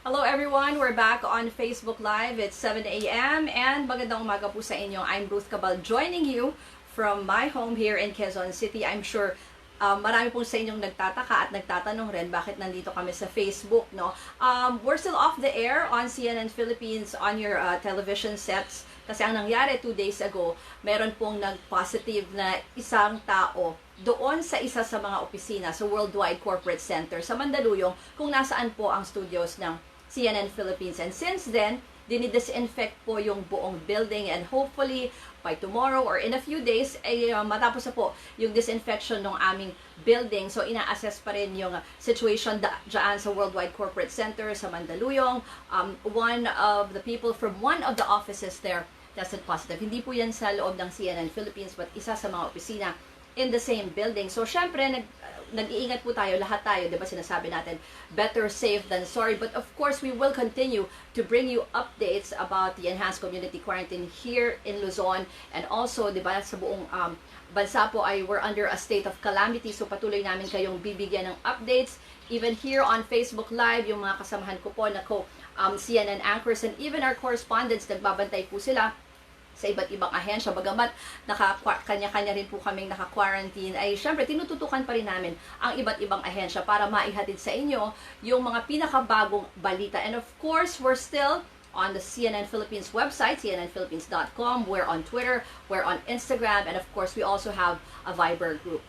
Hello everyone, we're back on Facebook Live. It's 7 a.m. and magandang umaga po sa inyo. I'm Ruth Cabal joining you from my home here in Quezon City. I'm sure marami po sa inyong nagtataka at nagtatanong rin bakit nandito kami sa Facebook, no? We're still off the air on CNN Philippines on your television sets kasi ang nangyari 2 days ago, meron pong nag-positive na isang tao doon sa isa sa mga opisina sa Worldwide Corporate Center sa Mandaluyong kung nasaan po ang studios ng CNN Philippines. And since then, dinidisinfect po yung buong building and hopefully by tomorrow or in a few days ay matapos na po yung disinfection ng aming building. So ina-assess pa rin yung situation dyan sa Worldwide Corporate Center sa Mandaluyong. One of the people from one of the offices there tested positive. Hindi po yan sa loob ng CNN Philippines but isa sa mga opisina in the same building. So syempre nag-iingat po tayo, lahat tayo, 'di ba? Sinasabi natin, better safe than sorry. But of course, we will continue to bring you updates about the enhanced community quarantine here in Luzon and also, 'di ba, sa buong bansa po ay we're under a state of calamity. So patuloy namin kayong bibigyan ng updates even here on Facebook Live, yung mga kasamahan ko po na CNN anchors and even our correspondents, nagbabantay po sila sa iba't ibang ahensya. Bagamat kanya-kanya rin po kaming naka-quarantine, ay syempre tinututukan pa rin namin ang iba't ibang ahensya para maihatid sa inyo yung mga pinakabagong balita. And of course, we're still on the CNN Philippines website, cnnphilippines.com. We're on Twitter, we're on Instagram, and of course, we also have a Viber group.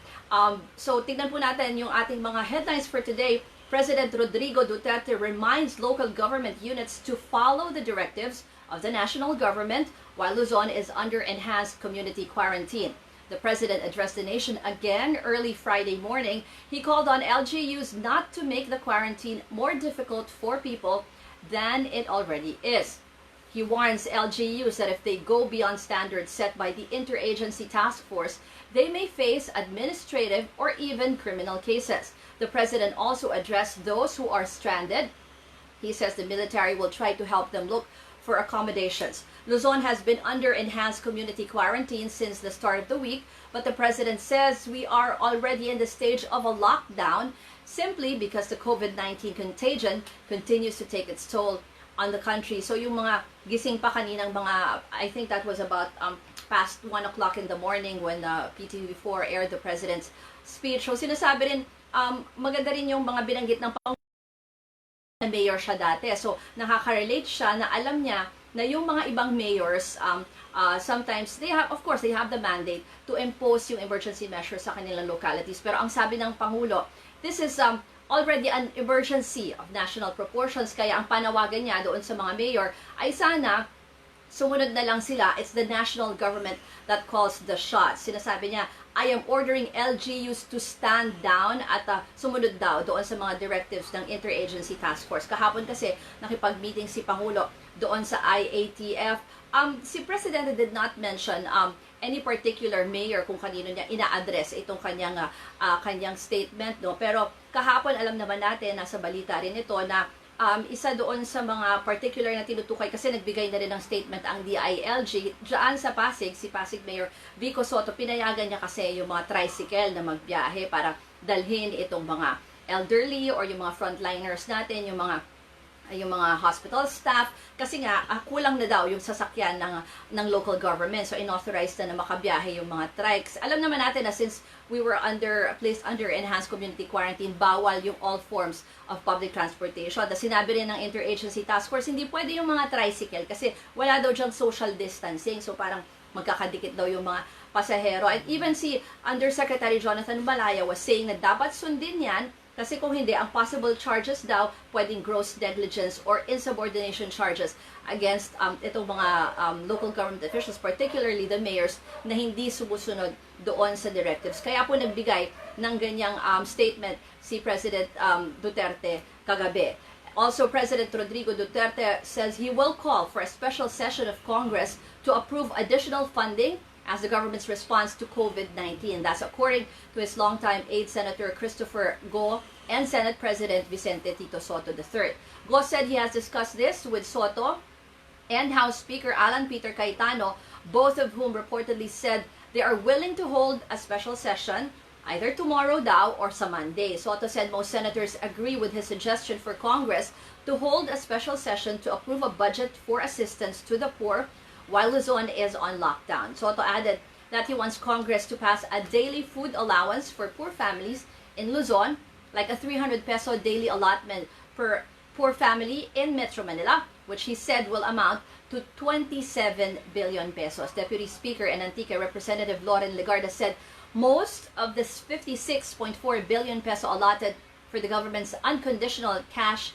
So tignan po natin yung ating mga headlines for today. President Rodrigo Duterte reminds local government units to follow the directives of the national government while Luzon is under enhanced community quarantine. The president addressed the nation again early Friday morning. He called on LGUs not to make the quarantine more difficult for people than it already is. He warns LGUs that if they go beyond standards set by the Interagency Task Force, they may face administrative or even criminal cases. The president also addressed those who are stranded. He says the military will try to help them look for accommodations. Luzon has been under enhanced community quarantine since the start of the week, but the president says we are already in the stage of a lockdown simply because the COVID-19 contagion continues to take its toll on the country. So yung mga gising pa kaninang mga, I think that was about past 1 o'clock in the morning when PTV4 aired the president's speech. So sinasabi rin, maganda rin yung mga binanggit ng na mayor siya dati. So, nakaka-relate siya na alam niya na yung mga ibang mayors, sometimes, of course, they have the mandate to impose yung emergency measures sa kanilang localities. Pero ang sabi ng Pangulo, this is already an emergency of national proportions. Kaya ang panawagan niya doon sa mga mayor ay sana sumunod na lang sila. It's the national government that calls the shots. Sinasabi niya, I am ordering LGUs to stand down at sumunod daw doon sa mga directives ng Interagency Task Force. Kahapon kasi nakipag-meeting si Pangulo doon sa IATF. Si President did not mention any particular mayor kung kanino niya ina-address itong kanyang statement, no? Pero kahapon alam naman natin, nasa balita rin ito na isa doon sa mga particular na tinutukay kasi nagbigay na rin ng statement ang DILG dyan sa Pasig, si Pasig Mayor Vico Soto, pinayagan niya kasi yung mga tricycle na magbiyahe para dalhin itong mga elderly or yung mga frontliners natin, yung mga hospital staff, kasi nga kulang na daw yung sasakyan ng local government. So inauthorized na makabiyahe yung mga trikes. Alam naman natin na since we were placed under enhanced community quarantine, bawal yung all forms of public transportation. Sinabi rin ng Interagency Task Force, hindi pwede yung mga tricycle kasi wala daw diyang social distancing. So parang magkakadikit daw yung mga pasahero. And even si Undersecretary Jonathan Malaya was saying na dapat sundin yan. Kasi kung hindi, ang possible charges daw, pwedeng gross negligence or insubordination charges against itong mga local government officials, particularly the mayors, na hindi sumusunod doon sa directives. Kaya po nagbigay ng ganyang statement si President Duterte kagabi. Also, President Rodrigo Duterte says he will call for a special session of Congress to approve additional funding as the government's response to COVID-19. That's according to his longtime aide, Senator Christopher Go, and Senate President Vicente Tito Soto III. Go said he has discussed this with Soto and House Speaker Alan Peter Cayetano, both of whom reportedly said they are willing to hold a special session either tomorrow daw or sa Monday. Soto said most senators agree with his suggestion for Congress to hold a special session to approve a budget for assistance to the poor while Luzon is on lockdown. Soto added that he wants Congress to pass a daily food allowance for poor families in Luzon, like a 300 peso daily allotment per poor family in Metro Manila, which he said will amount to 27 billion pesos. Deputy Speaker and Antique Representative Loren Legarda said most of this 56.4 billion peso allotted for the government's unconditional cash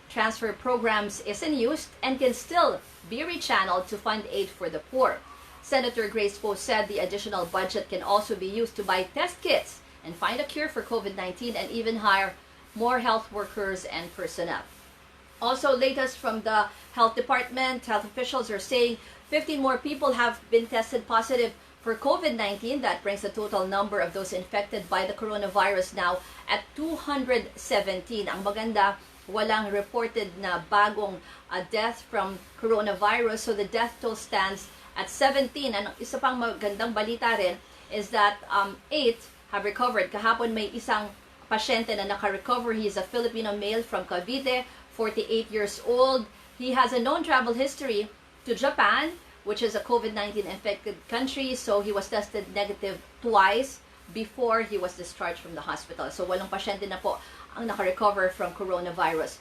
transfer programs isn't used and can still be rechanneled to fund aid for the poor. Senator Grace Poe said the additional budget can also be used to buy test kits and find a cure for COVID-19 and even hire more health workers and personnel. Also, latest from the health department, health officials are saying 15 more people have been tested positive for COVID-19. That brings the total number of those infected by the coronavirus now at 217. Ang maganda, walang reported na bagong death from coronavirus. So the death toll stands at 17. And isa pang magandang balita rin is that 8 have recovered. Kahapon may isang pasyente na naka-recover. He is a Filipino male from Cavite, 48 years old. He has a known travel history to Japan, which is a COVID-19 infected country. So he was tested negative twice before he was discharged from the hospital. So walong pasyente na po ang naka-recover from coronavirus.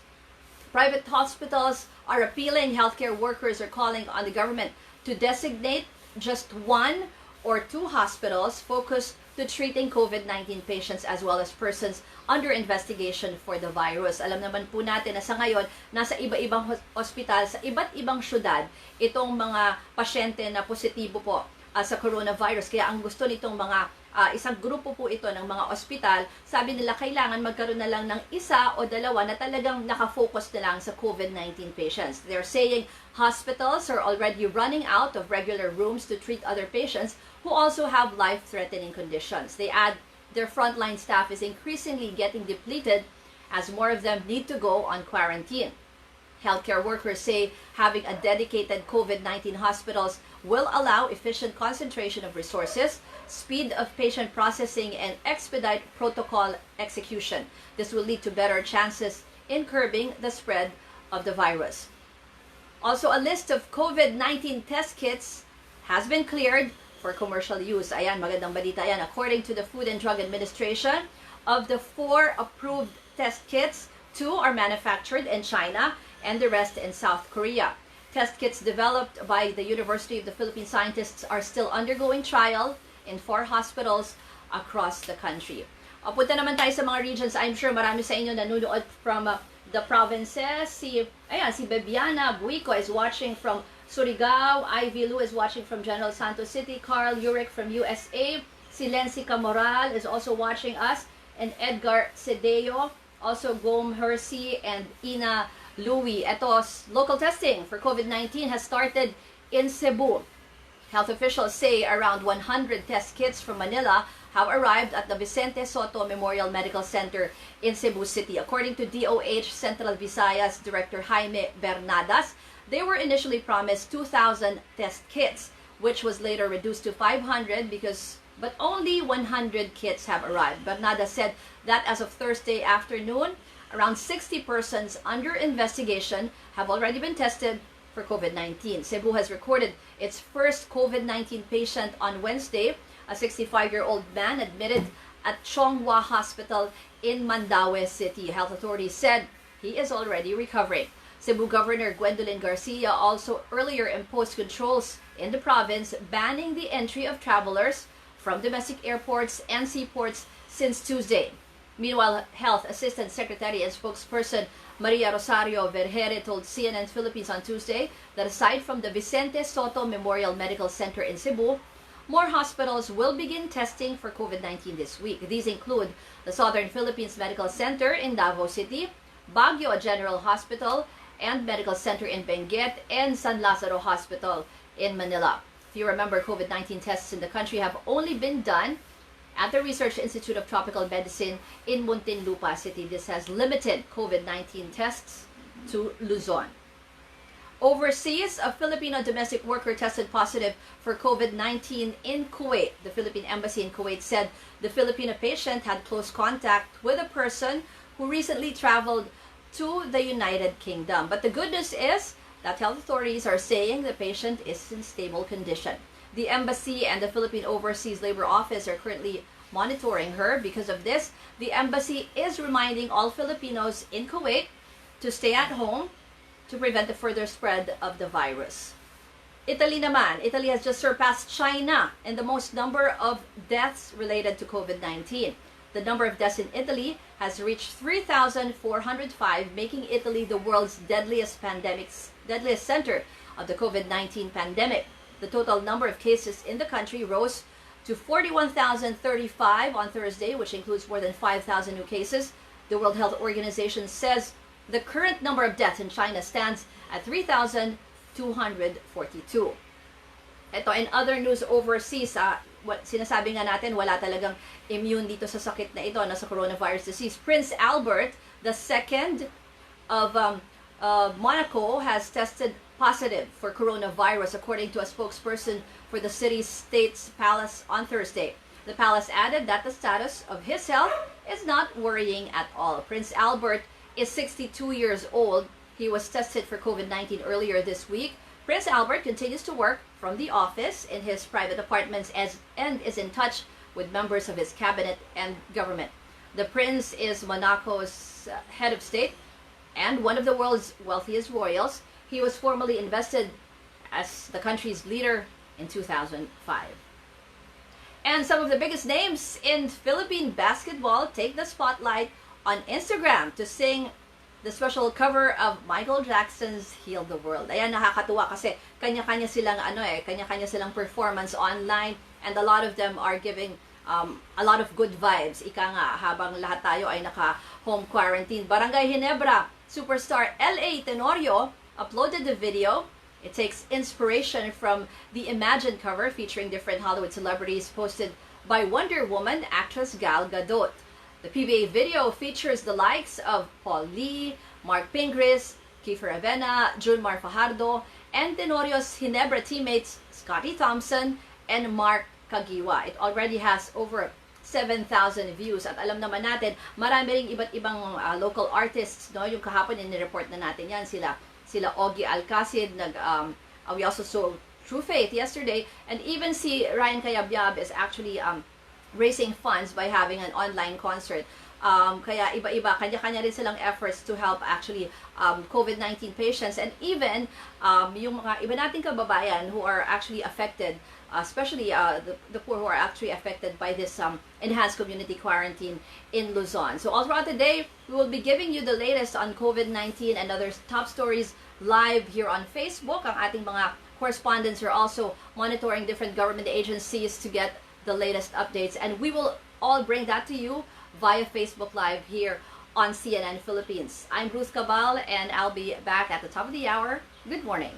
Private hospitals are appealing. Healthcare workers are calling on the government to designate just 1 or 2 hospitals focused to treating COVID-19 patients as well as persons under investigation for the virus. Alam naman po natin na sa ngayon, nasa iba-ibang ospital sa iba't ibang syudad itong mga pasyente na positibo po sa coronavirus. Kaya ang gusto nitong mga isang grupo po ito ng mga ospital, sabi nila kailangan magkaroon na lang ng isa o dalawa na talagang nakafocus na lang sa COVID-19 patients. They're saying hospitals are already running out of regular rooms to treat other patients who also have life-threatening conditions. They add their frontline staff is increasingly getting depleted as more of them need to go on quarantine. Healthcare workers say having a dedicated COVID-19 hospitals will allow efficient concentration of resources, speed of patient processing, and expedite protocol execution. This will lead to better chances in curbing the spread of the virus. Also, a list of COVID-19 test kits has been cleared for commercial use. Ayan, magandang balita yan. According to the Food and Drug Administration, of the 4 approved test kits, 2 are manufactured in China and the rest in South Korea. Test kits developed by the University of the Philippine scientists are still undergoing trial in 4 hospitals across the country. Punta naman tayo sa mga regions. I'm sure marami sa inyo nanonood from the provinces. Si Bebiana Buico is watching from Surigao. Ivy Lu is watching from General Santos City. Carl Uric from USA. Si Lency Camoral is also watching us. And Edgar Cedeo. Also Gom Hersey and Ina Louie. Local testing for COVID-19 has started in Cebu. Health officials say around 100 test kits from Manila have arrived at the Vicente Soto Memorial Medical Center in Cebu City. According to DOH Central Visayas Director Jaime Bernadas, they were initially promised 2,000 test kits, which was later reduced to 500 but only 100 kits have arrived. Bernadas said that as of Thursday afternoon, around 60 persons under investigation have already been tested for COVID-19. Cebu has recorded its first COVID-19 patient on Wednesday, a 65-year-old man admitted at Chonghua Hospital in Mandaue City. Health authorities said he is already recovering. Cebu Governor Gwendolyn Garcia also earlier imposed controls in the province banning the entry of travelers from domestic airports and seaports since Tuesday. Meanwhile, Health Assistant Secretary and spokesperson Maria Rosario Vergere told CNN Philippines on Tuesday that aside from the Vicente Soto Memorial Medical Center in Cebu, more hospitals will begin testing for COVID-19 this week. These include the Southern Philippines Medical Center in Davao City, Baguio General Hospital and Medical Center in Benguet, and San Lazaro Hospital in Manila. If you remember, COVID-19 tests in the country have only been done at the Research Institute of Tropical Medicine in Muntinlupa City. This has limited COVID-19 tests to Luzon. Overseas, a Filipino domestic worker tested positive for COVID-19 in Kuwait. The Philippine Embassy in Kuwait said the Filipino patient had close contact with a person who recently traveled to the United Kingdom. But the good news is that health authorities are saying the patient is in stable condition. The embassy and the Philippine Overseas Labor Office are currently monitoring her. Because of this, the embassy is reminding all Filipinos in Kuwait to stay at home to prevent the further spread of the virus. Italy naman. Italy has just surpassed China in the most number of deaths related to COVID-19. The number of deaths in Italy has reached 3,405, making Italy the world's deadliest center of the COVID-19 pandemic. The total number of cases in the country rose to 41,035 on Thursday, which includes more than 5,000 new cases. The World Health Organization says the current number of deaths in China stands at 3,242. Ito, in other news overseas, sinasabi nga natin, wala talagang immune dito sa sakit na ito, na sa coronavirus disease. Prince Albert II of Monaco has tested positive for coronavirus, according to a spokesperson for the city's state's palace on Thursday. The palace added that the status of his health is not worrying at all. Prince Albert is 62 years old. He was tested for COVID-19 earlier this week. Prince Albert continues to work from the office in his private apartments and is in touch with members of his cabinet and government. The prince is Monaco's head of state and one of the world's wealthiest royals. He was formally invested as the country's leader in 2005. And some of the biggest names in Philippine basketball take the spotlight on Instagram to sing the special cover of Michael Jackson's Heal the World. Ayan, nakakatuwa kasi kanya-kanya silang performance online, and a lot of them are giving a lot of good vibes. Ika nga, habang lahat tayo ay naka-home quarantine. Barangay Ginebra superstar L.A. Tenorio uploaded the video. It takes inspiration from the Imagine cover featuring different Hollywood celebrities posted by Wonder Woman actress Gal Gadot. The PBA video features the likes of Paul Lee, Mark Pingris, Kiefer Avena, Junmar Fajardo, and Tenorio's Ginebra teammates Scotty Thompson and Mark Kagiwa. It already has over 7,000 views. At alam naman natin, marami ring iba't ibang local artists, no? Yung kahapon in-report na natin yan, sila Ogie Alcacid, we also saw True Faith yesterday, and even si Ryan Cayabyab is actually raising funds by having an online concert. Kaya iba-iba, kanya-kanya rin silang efforts to help actually COVID-19 patients, and even yung mga iba nating kababayan who are actually affected, especially the poor who are actually affected by this enhanced community quarantine in Luzon. So all throughout the day, we will be giving you the latest on COVID-19 and other top stories live here on Facebook. Ang ating mga correspondents are also monitoring different government agencies to get the latest updates, and we will all bring that to you via Facebook Live here on CNN Philippines. I'm Ruth Cabal, and I'll be back at the top of the hour. Good morning.